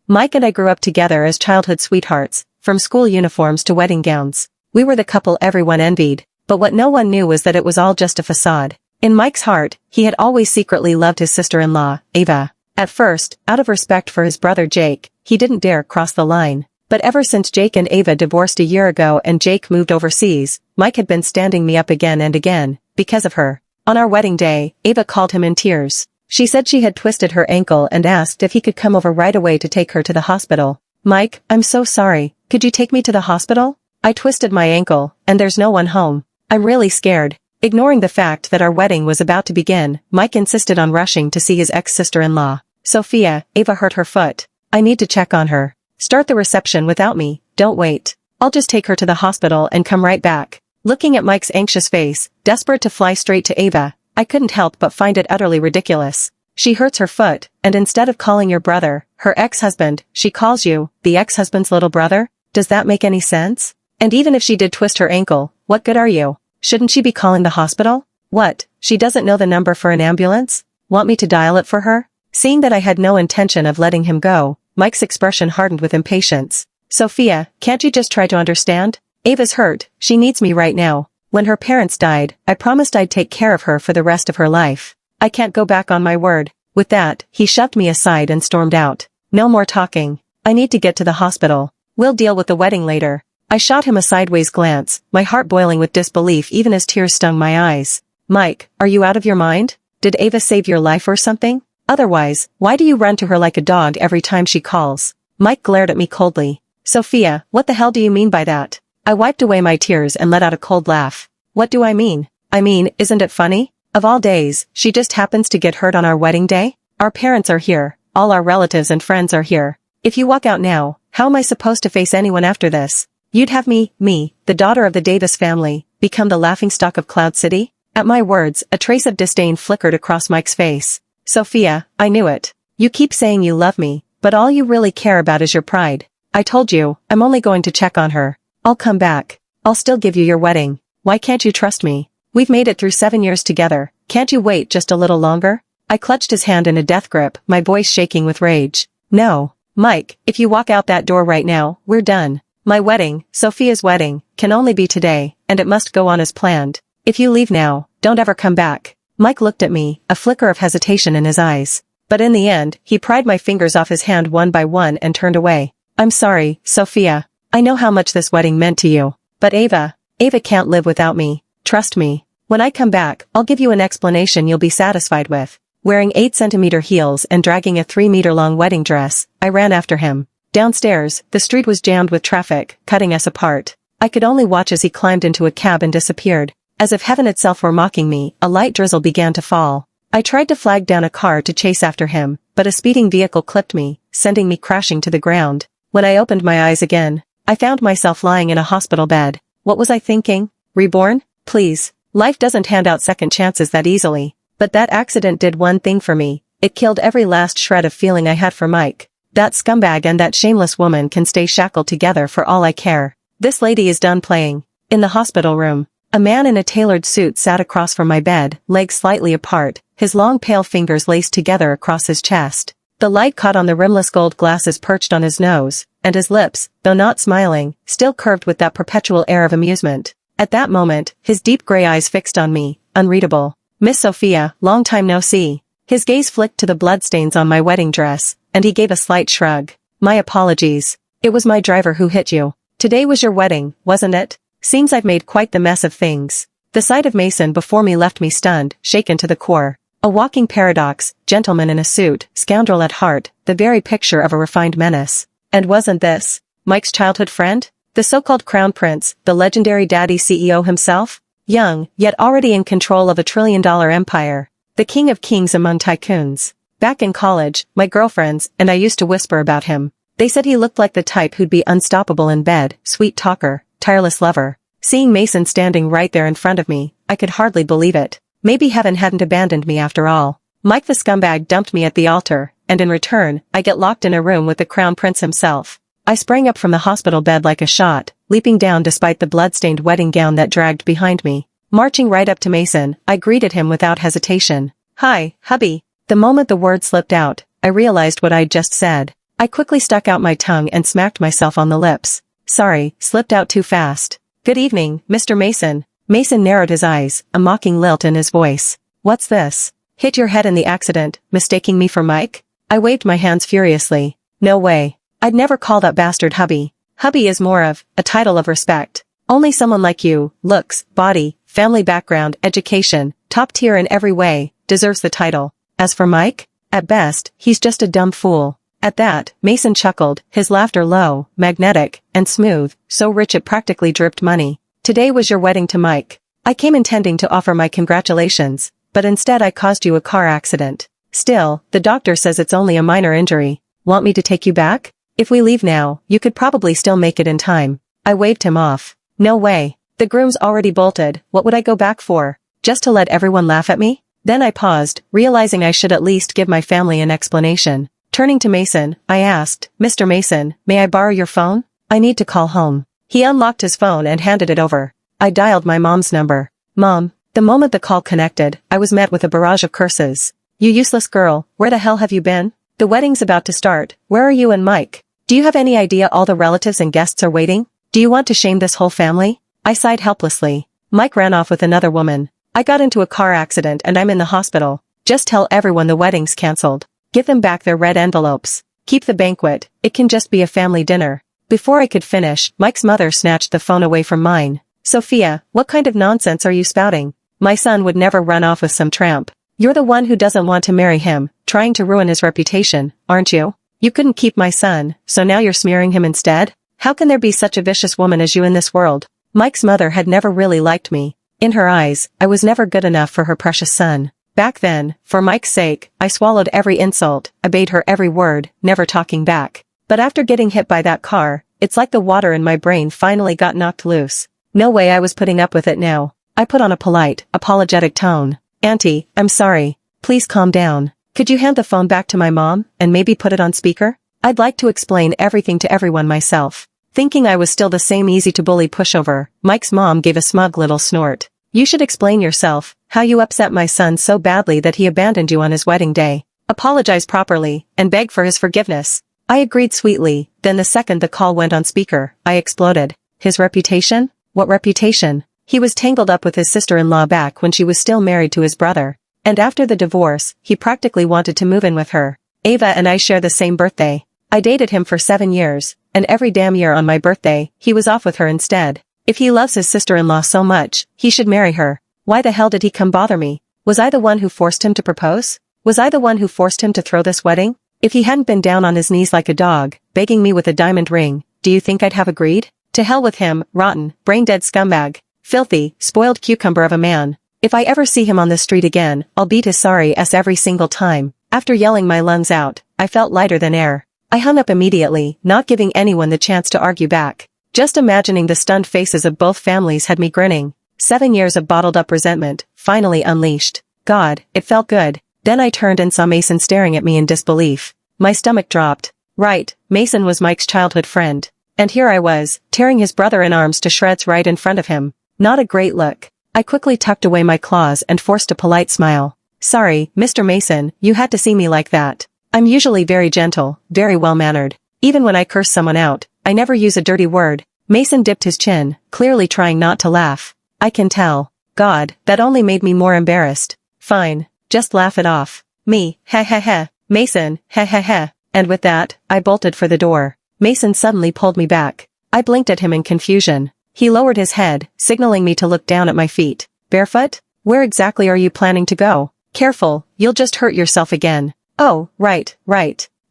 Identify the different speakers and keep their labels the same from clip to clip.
Speaker 1: Mike and I grew up together as childhood sweethearts, from school uniforms to wedding gowns. We were the couple everyone envied, but what no one knew was that it was all just a facade. In Mike's heart, he had always secretly loved his sister-in-law, Ava. At first, out of respect for his brother Jake, he didn't dare cross the line. But ever since Jake and Ava divorced a year ago and Jake moved overseas, Mike had been standing me up again and again, because of her. On our wedding day, Ava called him in tears. She said she had twisted her ankle and asked if he could come over right away to take her to the hospital. Mike, I'm so sorry, could you take me to the hospital? I twisted my ankle, and there's no one home. I'm really scared. Ignoring the fact that our wedding was about to begin, Mike insisted on rushing to see his ex-sister-in-law. Sophia, Ava hurt her foot. I need to check on her. Start the reception without me, don't wait. I'll just take her to the hospital and come right back. Looking at Mike's anxious face, desperate to fly straight to Ava, I couldn't help but find it utterly ridiculous. She hurts her foot, and instead of calling your brother, her ex-husband, she calls you, the ex-husband's little brother? Does that make any sense? And even if she did twist her ankle, what good are you? Shouldn't she be calling the hospital? What, she doesn't know the number for an ambulance? Want me to dial it for her? Seeing that I had no intention of letting him go, Mike's expression hardened with impatience. Sophia, can't you just try to understand? Ava's hurt, she needs me right now. When her parents died, I promised I'd take care of her for the rest of her life. I can't go back on my word. With that, he shoved me aside and stormed out. No more talking. I need to get to the hospital. We'll deal with the wedding later. I shot him a sideways glance, my heart boiling with disbelief even as tears stung my eyes. Mike, are you out of your mind? Did Ava save your life or something? Otherwise, why do you run to her like a dog every time she calls? Mike glared at me coldly. Sophia, what the hell do you mean by that? I wiped away my tears and let out a cold laugh. What do I mean? Isn't it funny? Of all days, she just happens to get hurt on our wedding day? Our parents are here, all our relatives and friends are here. If you walk out now, how am I supposed to face anyone after this? You'd have me, the daughter of the Davis family, become the laughingstock of Cloud City? At my words, a trace of disdain flickered across Mike's face. Sophia, I knew it. You keep saying you love me, but all you really care about is your pride. I told you, I'm only going to check on her. I'll come back. I'll still give you your wedding. Why can't you trust me? We've made it through 7 years together. Can't you wait just a little longer? I clutched his hand in a death grip, my voice shaking with rage. No. Mike, if you walk out that door right now, we're done. My wedding, Sophia's wedding, can only be today, and it must go on as planned. If you leave now, don't ever come back. Mike looked at me, a flicker of hesitation in his eyes. But in the end, he pried my fingers off his hand one by one and turned away. I'm sorry, Sophia. I know how much this wedding meant to you. But Ava can't live without me. Trust me. When I come back, I'll give you an explanation you'll be satisfied with. Wearing 8-centimeter heels and dragging a 3-meter-long wedding dress, I ran after him. Downstairs, the street was jammed with traffic, cutting us apart. I could only watch as he climbed into a cab and disappeared. As if heaven itself were mocking me, a light drizzle began to fall. I tried to flag down a car to chase after him, but a speeding vehicle clipped me, sending me crashing to the ground. When I opened my eyes again, I found myself lying in a hospital bed. What was I thinking? Reborn? Please. Life doesn't hand out second chances that easily. But that accident did one thing for me. It killed every last shred of feeling I had for Mike. That scumbag and that shameless woman can stay shackled together for all I care. This lady is done playing. In the hospital room, a man in a tailored suit sat across from my bed, legs slightly apart, his long pale fingers laced together across his chest. The light caught on the rimless gold glasses perched on his nose, and his lips, though not smiling, still curved with that perpetual air of amusement. At that moment, his deep gray eyes fixed on me, unreadable. Miss Sophia, long time no see. His gaze flicked to the bloodstains on my wedding dress, and he gave a slight shrug. My apologies. It was my driver who hit you. Today was your wedding, wasn't it? Seems I've made quite the mess of things. The sight of Mason before me left me stunned, shaken to the core. A walking paradox, gentleman in a suit, scoundrel at heart, the very picture of a refined menace. And wasn't this Mike's childhood friend? The so-called crown prince, the legendary daddy CEO himself? Young, yet already in control of a trillion-dollar empire. The king of kings among tycoons. Back in college, my girlfriends and I used to whisper about him. They said he looked like the type who'd be unstoppable in bed, sweet talker, tireless lover. Seeing Mason standing right there in front of me, I could hardly believe it. Maybe heaven hadn't abandoned me after all. Mike the scumbag dumped me at the altar, and in return, I get locked in a room with the crown prince himself. I sprang up from the hospital bed like a shot, leaping down despite the blood-stained wedding gown that dragged behind me. Marching right up to Mason, I greeted him without hesitation. Hi, hubby. The moment the word slipped out, I realized what I'd just said. I quickly stuck out my tongue and smacked myself on the lips. Sorry, slipped out too fast. Good evening, Mr. Mason. Mason narrowed his eyes, a mocking lilt in his voice. What's this? Hit your head in the accident, mistaking me for Mike? I waved my hands furiously. No way. I'd never call that bastard hubby. Hubby is more of a title of respect. Only someone like you, looks, body, family background, education, top tier in every way, deserves the title. As for Mike, at best, he's just a dumb fool. At that, Mason chuckled, his laughter low, magnetic, and smooth, so rich it practically dripped money. Today was your wedding to Mike. I came intending to offer my congratulations, but instead I caused you a car accident. Still, the doctor says it's only a minor injury. Want me to take you back? If we leave now, you could probably still make it in time. I waved him off. No way. The groom's already bolted, what would I go back for? Just to let everyone laugh at me? Then I paused, realizing I should at least give my family an explanation. Turning to Mason, I asked, Mr. Mason, may I borrow your phone? I need to call home. He unlocked his phone and handed it over. I dialed my mom's number. Mom. The moment the call connected, I was met with a barrage of curses. You useless girl, where the hell have you been? The wedding's about to start, where are you and Mike? Do you have any idea all the relatives and guests are waiting? Do you want to shame this whole family? I sighed helplessly. Mike ran off with another woman. I got into a car accident and I'm in the hospital. Just tell everyone the wedding's cancelled. Give them back their red envelopes. Keep the banquet, it can just be a family dinner. Before I could finish, Mike's mother snatched the phone away from mine. Sophia, what kind of nonsense are you spouting? My son would never run off with some tramp. You're the one who doesn't want to marry him, trying to ruin his reputation, aren't you? You couldn't keep my son, so now you're smearing him instead? How can there be such a vicious woman as you in this world? Mike's mother had never really liked me. In her eyes, I was never good enough for her precious son. Back then, for Mike's sake, I swallowed every insult, obeyed her every word, never talking back. But after getting hit by that car, it's like the water in my brain finally got knocked loose. No way I was putting up with it now. I put on a polite, apologetic tone. Auntie, I'm sorry. Please calm down. Could you hand the phone back to my mom, and maybe put it on speaker? I'd like to explain everything to everyone myself. Thinking I was still the same easy-to-bully pushover, Mike's mom gave a smug little snort. You should explain yourself, how you upset my son so badly that he abandoned you on his wedding day. Apologize properly, and beg for his forgiveness. I agreed sweetly, then the second the call went on speaker, I exploded. His reputation? What reputation? He was tangled up with his sister-in-law back when she was still married to his brother. And after the divorce, he practically wanted to move in with her. Ava and I share the same birthday. I dated him for 7 years, and every damn year on my birthday, he was off with her instead. If he loves his sister-in-law so much, he should marry her. Why the hell did he come bother me? Was I the one who forced him to propose? Was I the one who forced him to throw this wedding? If he hadn't been down on his knees like a dog, begging me with a diamond ring, do you think I'd have agreed? To hell with him, rotten, brain-dead scumbag. Filthy, spoiled cucumber of a man. If I ever see him on the street again, I'll beat his sorry ass every single time. After yelling my lungs out, I felt lighter than air. I hung up immediately, not giving anyone the chance to argue back. Just imagining the stunned faces of both families had me grinning. 7 years of bottled-up resentment, finally unleashed. God, it felt good. Then I turned and saw Mason staring at me in disbelief. My stomach dropped. Right, Mason was Mike's childhood friend. And here I was, tearing his brother in arms to shreds right in front of him. Not a great look. I quickly tucked away my claws and forced a polite smile. Sorry, Mr. Mason, you had to see me like that. I'm usually very gentle, very well-mannered. Even when I curse someone out, I never use a dirty word. Mason dipped his chin, clearly trying not to laugh. I can tell. God, that only made me more embarrassed. Fine, just laugh it off. Me, ha ha ha. Mason, ha ha ha. And with that, I bolted for the door. Mason suddenly pulled me back. I blinked at him in confusion. He lowered his head, signaling me to look down at my feet. Barefoot? Where exactly are you planning to go? Careful, you'll just hurt yourself again. Oh, right.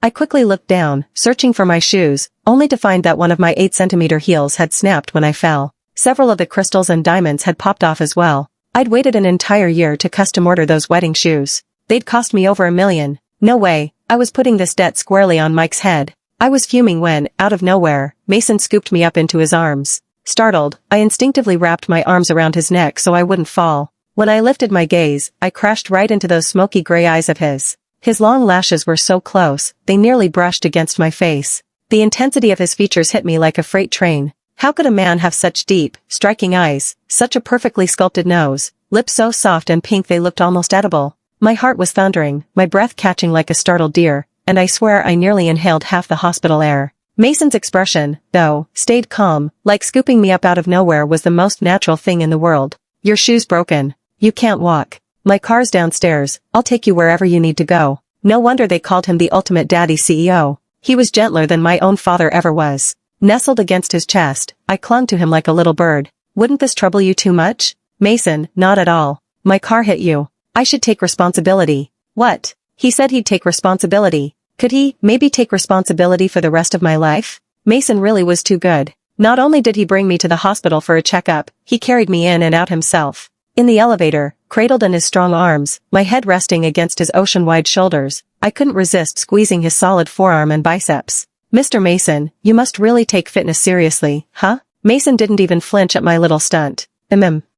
Speaker 1: I quickly looked down, searching for my shoes, only to find that one of my 8-centimeter heels had snapped when I fell. Several of the crystals and diamonds had popped off as well. I'd waited an entire year to custom order those wedding shoes. They'd cost me over $1 million. No way, I was putting this debt squarely on Mike's head. I was fuming when, out of nowhere, Mason scooped me up into his arms. Startled, I instinctively wrapped my arms around his neck so I wouldn't fall. When I lifted my gaze, I crashed right into those smoky gray eyes of his. His long lashes were so close, they nearly brushed against my face. The intensity of his features hit me like a freight train. How could a man have such deep, striking eyes, such a perfectly sculpted nose, lips so soft and pink they looked almost edible? My heart was thundering, my breath catching like a startled deer. and I swear I nearly inhaled half the hospital air. Mason's expression, though, stayed calm, like scooping me up out of nowhere was the most natural thing in the world. Your shoe's broken. You can't walk. My car's downstairs, I'll take you wherever you need to go. No wonder they called him the ultimate daddy CEO. He was gentler than my own father ever was. Nestled against his chest, I clung to him like a little bird. Wouldn't this trouble you too much? Mason, not at all. My car hit you. I should take responsibility. What? He said he'd take responsibility. Could he, maybe take responsibility for the rest of my life? Mason really was too good. Not only did he bring me to the hospital for a checkup, he carried me in and out himself. In the elevator, cradled in his strong arms, my head resting against his ocean-wide shoulders, I couldn't resist squeezing his solid forearm and biceps. Mr. Mason, you must really take fitness seriously, huh? Mason didn't even flinch at my little stunt.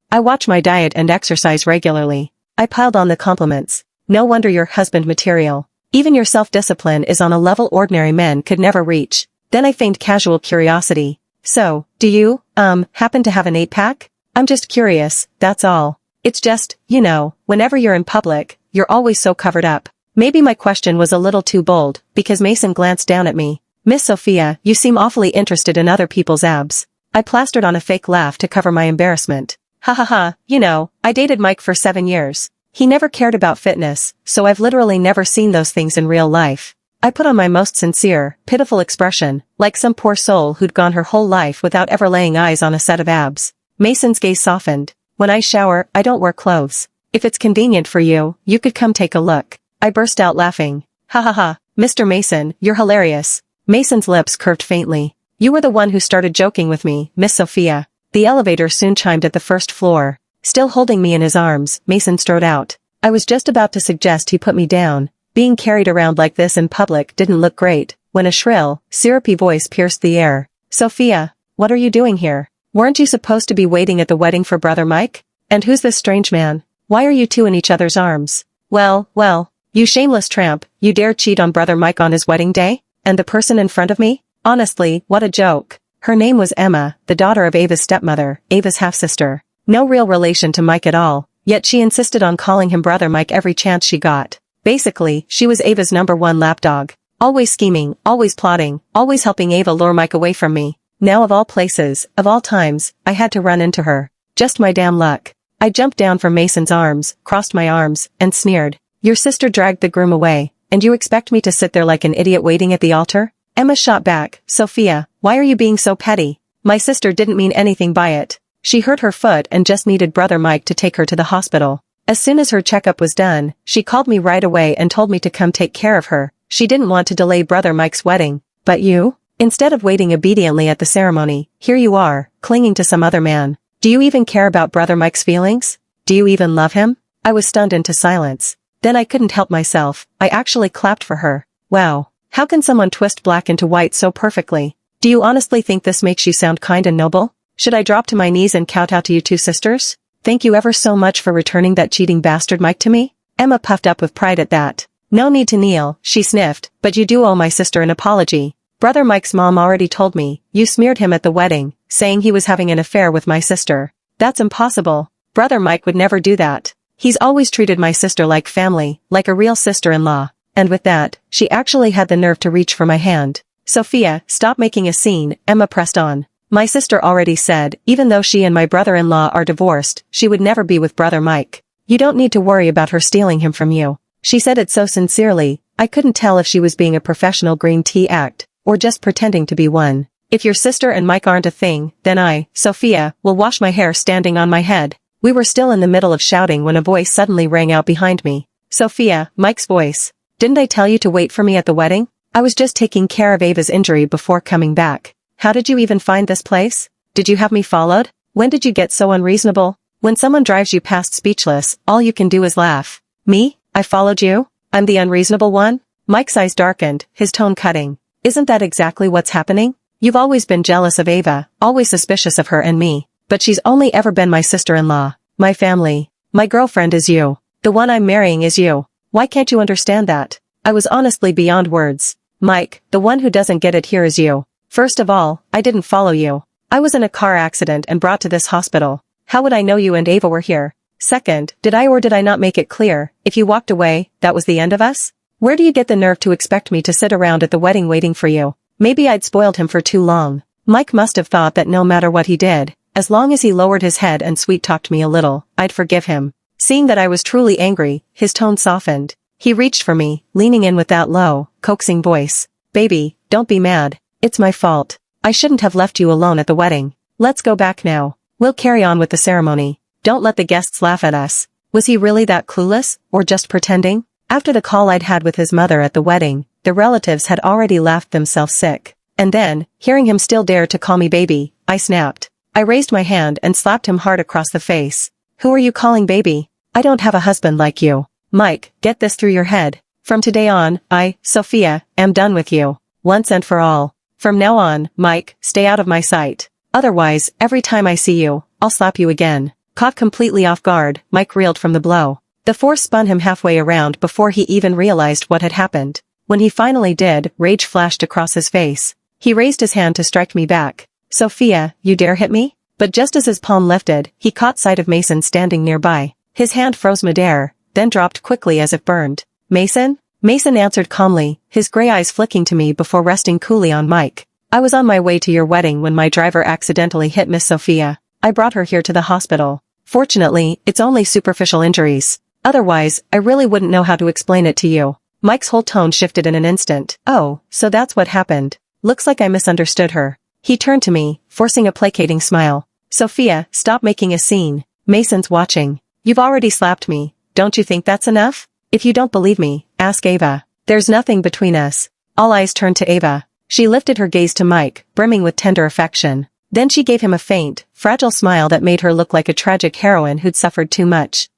Speaker 1: I watch my diet and exercise regularly. I piled on the compliments. No wonder you're husband material. Even your self-discipline is on a level ordinary men could never reach. Then I feigned casual curiosity. So, do you, happen to have an 8-pack? I'm just curious, that's all. It's just, you know, whenever you're in public, you're always so covered up. Maybe my question was a little too bold, because Mason glanced down at me. Miss Sophia, you seem awfully interested in other people's abs. I plastered on a fake laugh to cover my embarrassment. Ha ha ha, you know, I dated Mike for 7 years. He never cared about fitness, so I've literally never seen those things in real life. I put on my most sincere, pitiful expression, like some poor soul who'd gone her whole life without ever laying eyes on a set of abs. Mason's gaze softened. When I shower, I don't wear clothes. If it's convenient for you, you could come take a look. I burst out laughing. Ha ha ha, Mr. Mason, you're hilarious. Mason's lips curved faintly. You were the one who started joking with me, Miss Sophia. The elevator soon chimed at the first floor. Still holding me in his arms, Mason strode out. I was just about to suggest he put me down. Being carried around like this in public didn't look great, when a shrill, syrupy voice pierced the air. Sophia, what are you doing here? Weren't you supposed to be waiting at the wedding for Brother Mike? And who's this strange man? Why are you two in each other's arms? Well, you shameless tramp, you dare cheat on Brother Mike on his wedding day? And the person in front of me? Honestly, what a joke. Her name was Emma, the daughter of Ava's stepmother, Ava's half-sister. No real relation to Mike at all, yet she insisted on calling him Brother Mike every chance she got. Basically, she was Ava's #1 lapdog. Always scheming, always plotting, always helping Ava lure Mike away from me. Now of all places, of all times, I had to run into her. Just my damn luck. I jumped down from Mason's arms, crossed my arms, and sneered. Your sister dragged the groom away, and you expect me to sit there like an idiot waiting at the altar? Emma shot back. Sophia, why are you being so petty? My sister didn't mean anything by it. She hurt her foot and just needed Brother Mike to take her to the hospital. As soon as her checkup was done, she called me right away and told me to come take care of her. She didn't want to delay Brother Mike's wedding. But you? Instead of waiting obediently at the ceremony, here you are, clinging to some other man. Do you even care about Brother Mike's feelings? Do you even love him? I was stunned into silence. Then I couldn't help myself. I actually clapped for her. Wow. How can someone twist black into white so perfectly? Do you honestly think this makes you sound kind and noble? Should I drop to my knees and kowtow to you two sisters? Thank you ever so much for returning that cheating bastard Mike to me? Emma puffed up with pride at that. No need to kneel, she sniffed, but you do owe my sister an apology. Brother Mike's mom already told me, you smeared him at the wedding, saying he was having an affair with my sister. That's impossible. Brother Mike would never do that. He's always treated my sister like family, like a real sister-in-law. And with that, she actually had the nerve to reach for my hand. Sophia, stop making a scene, Emma pressed on. My sister already said, even though she and my brother-in-law are divorced, she would never be with Brother Mike. You don't need to worry about her stealing him from you. She said it so sincerely, I couldn't tell if she was being a professional green tea act, or just pretending to be one. If your sister and Mike aren't a thing, then I, Sophia, will wash my hair standing on my head. We were still in the middle of shouting when a voice suddenly rang out behind me. Sophia, Mike's voice. Didn't I tell you to wait for me at the wedding? I was just taking care of Ava's injury before coming back. How did you even find this place? Did you have me followed? When did you get so unreasonable? When someone drives you past speechless, all you can do is laugh. Me? I followed you? I'm the unreasonable one? Mike's eyes darkened, his tone cutting. Isn't that exactly what's happening? You've always been jealous of Ava, always suspicious of her and me. But she's only ever been my sister-in-law, my family. My girlfriend is you. The one I'm marrying is you. Why can't you understand that? I was honestly beyond words. Mike, the one who doesn't get it here is you. First of all, I didn't follow you. I was in a car accident and brought to this hospital. How would I know you and Ava were here? Second, did I or did I not make it clear, if you walked away, that was the end of us? Where do you get the nerve to expect me to sit around at the wedding waiting for you? Maybe I'd spoiled him for too long. Mike must have thought that no matter what he did, as long as he lowered his head and sweet-talked me a little, I'd forgive him. Seeing that I was truly angry, his tone softened. He reached for me, leaning in with that low, coaxing voice. Baby, don't be mad. It's my fault. I shouldn't have left you alone at the wedding. Let's go back now. We'll carry on with the ceremony. Don't let the guests laugh at us. Was he really that clueless, or just pretending? After the call I'd had with his mother at the wedding, the relatives had already laughed themselves sick. And then, hearing him still dare to call me baby, I snapped. I raised my hand and slapped him hard across the face. Who are you calling baby? I don't have a husband like you. Mike, get this through your head. From today on, Sophia, am done with you. Once and for all. From now on, Mike, stay out of my sight. Otherwise, every time I see you, I'll slap you again. Caught completely off guard, Mike reeled from the blow. The force spun him halfway around before he even realized what had happened. When he finally did, rage flashed across his face. He raised his hand to strike me back. Sophia, you dare hit me? But just as his palm lifted, he caught sight of Mason standing nearby. His hand froze midair, then dropped quickly as if burned. Mason? Mason answered calmly, his gray eyes flicking to me before resting coolly on Mike. I was on my way to your wedding when my driver accidentally hit Miss Sophia. I brought her here to the hospital. Fortunately, it's only superficial injuries. Otherwise, I really wouldn't know how to explain it to you. Mike's whole tone shifted in an instant. Oh, so that's what happened. Looks like I misunderstood her. He turned to me, forcing a placating smile. Sophia, stop making a scene. Mason's watching. You've already slapped me. Don't you think that's enough? If you don't believe me, ask Ava. There's nothing between us. All eyes turned to Ava. She lifted her gaze to Mike, brimming with tender affection. Then she gave him a faint, fragile smile that made her look like a tragic heroine who'd suffered too much.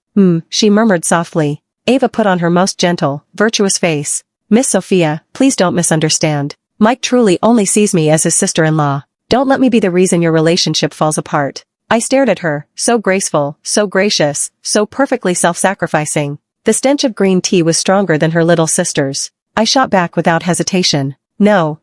Speaker 1: She murmured softly. Ava put on her most gentle, virtuous face. Miss Sophia, please don't misunderstand. Mike truly only sees me as his sister-in-law. Don't let me be the reason your relationship falls apart. I stared at her, so graceful, so gracious, so perfectly self-sacrificing. The stench of green tea was stronger than her little sister's. I shot back without hesitation. No,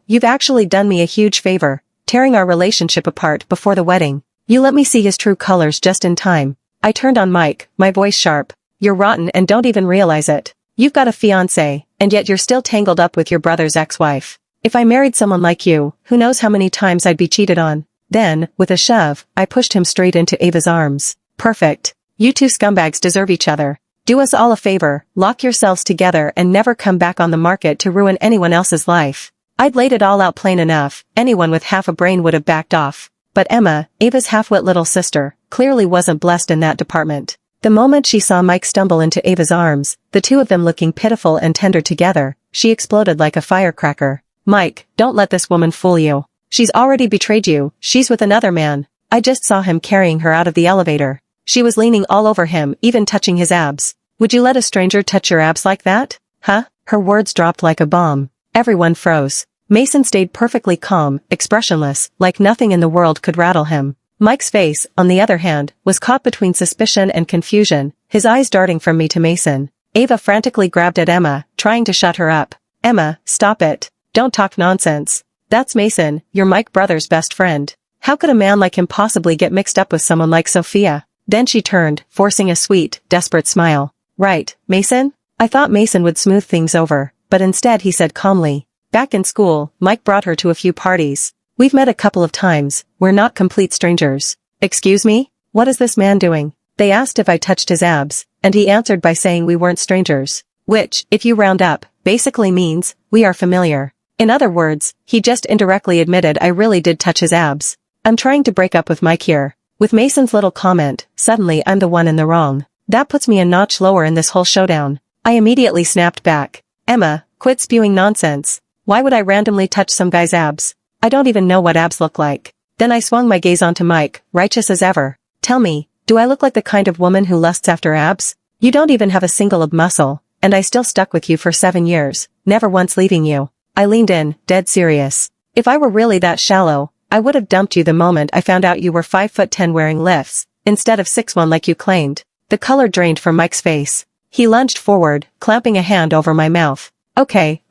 Speaker 1: you've actually done me a huge favor, tearing our relationship apart before the wedding. You let me see his true colors just in time. I turned on Mike, my voice sharp. You're rotten and don't even realize it. You've got a fiancé, and yet you're still tangled up with your brother's ex-wife. If I married someone like you, who knows how many times I'd be cheated on. Then, with a shove, I pushed him straight into Ava's arms. Perfect. You two scumbags deserve each other. Do us all a favor, lock yourselves together and never come back on the market to ruin anyone else's life. I'd laid it all out plain enough, anyone with half a brain would have backed off. But Emma, Ava's half-wit little sister, clearly wasn't blessed in that department. The moment she saw Mike stumble into Ava's arms, the two of them looking pitiful and tender together, she exploded like a firecracker. Mike, don't let this woman fool you. She's already betrayed you, she's with another man. I just saw him carrying her out of the elevator. She was leaning all over him, even touching his abs. Would you let a stranger touch your abs like that? Huh? Her words dropped like a bomb. Everyone froze. Mason stayed perfectly calm, expressionless, like nothing in the world could rattle him. Mike's face, on the other hand, was caught between suspicion and confusion, his eyes darting from me to Mason. Ava frantically grabbed at Emma, trying to shut her up. Emma, stop it. Don't talk nonsense. That's Mason, your Mike brother's best friend. How could a man like him possibly get mixed up with someone like Sophia? Then she turned, forcing a sweet, desperate smile. Right, Mason? I thought Mason would smooth things over, but instead he said calmly. Back in school, Mike brought her to a few parties. We've met a couple of times, we're not complete strangers. Excuse me? What is this man doing? They asked if I touched his abs, and he answered by saying we weren't strangers. Which, if you round up, basically means, we are familiar. In other words, he just indirectly admitted I really did touch his abs. I'm trying to break up with Mike here. With Mason's little comment, suddenly I'm the one in the wrong. That puts me a notch lower in this whole showdown. I immediately snapped back. Emma, quit spewing nonsense. Why would I randomly touch some guy's abs? I don't even know what abs look like. Then I swung my gaze onto Mike, righteous as ever. Tell me, do I look like the kind of woman who lusts after abs? You don't even have a single ab muscle, and I still stuck with you for 7 years, never once leaving you. I leaned in, dead serious. If I were really that shallow, I would have dumped you the moment I found out you were 5'10" wearing lifts, instead of 6'1" like you claimed. The color drained from Mike's face. He lunged forward, clamping a hand over my mouth. Okay,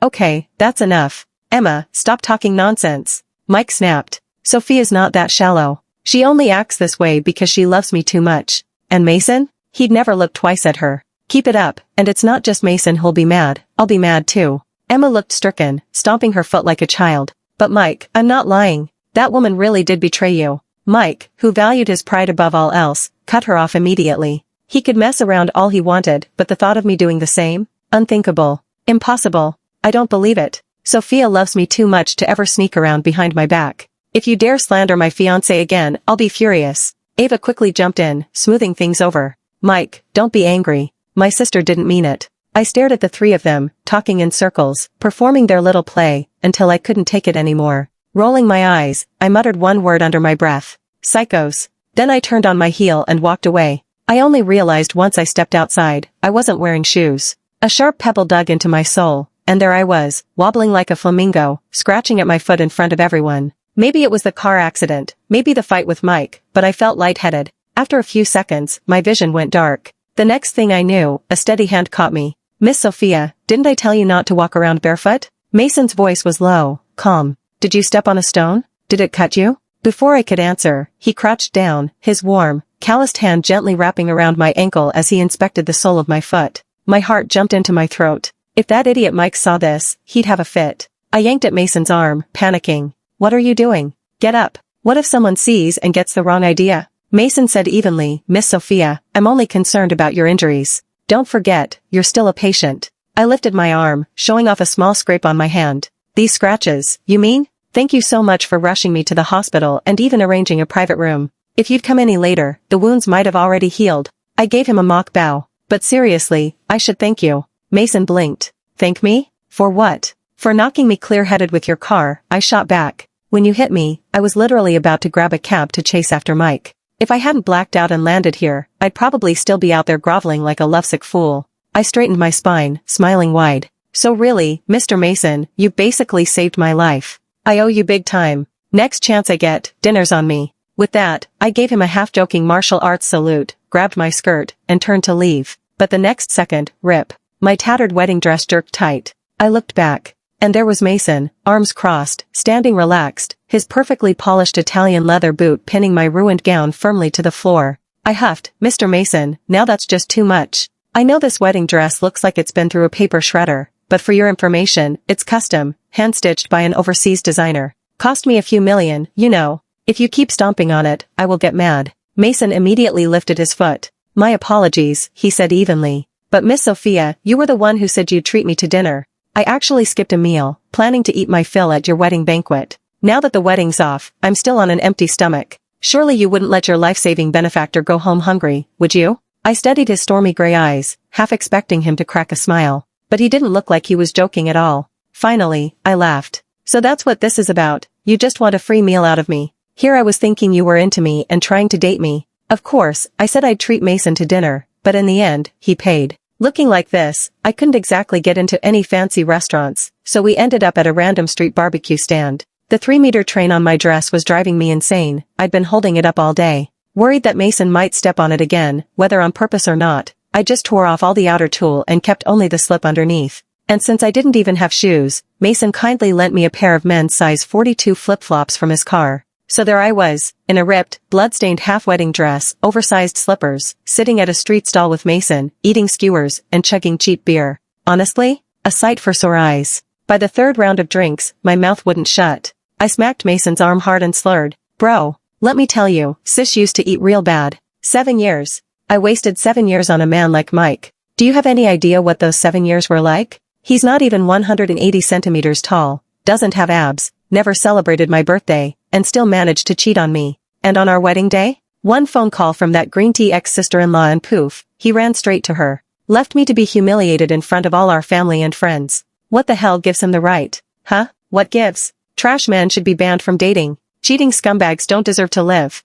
Speaker 1: that's enough. Emma, stop talking nonsense. Mike snapped. Sophia's not that shallow. She only acts this way because she loves me too much. And Mason? He'd never look twice at her. Keep it up, and it's not just Mason who'll be mad, I'll be mad too. Emma looked stricken, stomping her foot like a child. But Mike, I'm not lying. That woman really did betray you. Mike, who valued his pride above all else, cut her off immediately. He could mess around all he wanted, but the thought of me doing the same? Unthinkable. Impossible. I don't believe it. Sophia loves me too much to ever sneak around behind my back. If you dare slander my fiancé again, I'll be furious. Ava quickly jumped in, smoothing things over. Mike, don't be angry. My sister didn't mean it. I stared at the three of them, talking in circles, performing their little play, until I couldn't take it anymore. Rolling my eyes, I muttered one word under my breath. Psychos. Then I turned on my heel and walked away. I only realized once I stepped outside, I wasn't wearing shoes. A sharp pebble dug into my soul, and there I was, wobbling like a flamingo, scratching at my foot in front of everyone. Maybe it was the car accident, maybe the fight with Mike, but I felt lightheaded. After a few seconds, my vision went dark. The next thing I knew, a steady hand caught me. Miss Sophia, didn't I tell you not to walk around barefoot? Mason's voice was low, calm. Did you step on a stone? Did it cut you? Before I could answer, he crouched down, his warm, calloused hand gently wrapping around my ankle as he inspected the sole of my foot. My heart jumped into my throat. If that idiot Mike saw this, he'd have a fit. I yanked at Mason's arm, panicking. What are you doing? Get up. What if someone sees and gets the wrong idea? Mason said evenly, Miss Sophia, I'm only concerned about your injuries. Don't forget, you're still a patient. I lifted my arm, showing off a small scrape on my hand. These scratches, you mean? Thank you so much for rushing me to the hospital and even arranging a private room. If you'd come any later, the wounds might have already healed. I gave him a mock bow. But seriously, I should thank you. Mason blinked. Thank me? For what? For knocking me clear-headed with your car, I shot back. When you hit me, I was literally about to grab a cab to chase after Mike. If I hadn't blacked out and landed here, I'd probably still be out there groveling like a lovesick fool. I straightened my spine, smiling wide. So really, Mr. Mason, you basically saved my life. I owe you big time. Next chance I get, dinner's on me. With that, I gave him a half-joking martial arts salute, grabbed my skirt, and turned to leave. But the next second, rip. My tattered wedding dress jerked tight. I looked back. And there was Mason, arms crossed, standing relaxed, his perfectly polished Italian leather boot pinning my ruined gown firmly to the floor. I huffed, Mr. Mason, now that's just too much. I know this wedding dress looks like it's been through a paper shredder, but for your information, it's custom, hand-stitched by an overseas designer. Cost me a few million, you know. If you keep stomping on it, I will get mad. Mason immediately lifted his foot. My apologies, he said evenly. But Miss Sophia, you were the one who said you'd treat me to dinner. I actually skipped a meal, planning to eat my fill at your wedding banquet. Now that the wedding's off, I'm still on an empty stomach. Surely you wouldn't let your life-saving benefactor go home hungry, would you? I studied his stormy gray eyes, half expecting him to crack a smile. But he didn't look like he was joking at all. Finally, I laughed. So that's what this is about, you just want a free meal out of me. Here I was thinking you were into me and trying to date me. Of course, I said I'd treat Mason to dinner, but in the end, he paid. Looking like this, I couldn't exactly get into any fancy restaurants, so we ended up at a random street barbecue stand. The 3-meter train on my dress was driving me insane. I'd been holding it up all day. Worried that Mason might step on it again, whether on purpose or not, I just tore off all the outer tulle and kept only the slip underneath. And since I didn't even have shoes, Mason kindly lent me a pair of men's size 42 flip-flops from his car. So there I was, in a ripped, blood-stained half-wedding dress, oversized slippers, sitting at a street stall with Mason, eating skewers, and chugging cheap beer. Honestly, a sight for sore eyes. By the third round of drinks, my mouth wouldn't shut. I smacked Mason's arm hard and slurred. Bro, let me tell you, sis used to eat real bad. 7 years. I wasted 7 years on a man like Mike. Do you have any idea what those 7 years were like? He's not even 180 centimeters tall, doesn't have abs, never celebrated my birthday, and still managed to cheat on me. And on our wedding day? One phone call from that green tea ex-sister-in-law and poof, he ran straight to her. Left me to be humiliated in front of all our family and friends. What the hell gives him the right? Huh? What gives? Trash men should be banned from dating. Cheating scumbags don't deserve to live.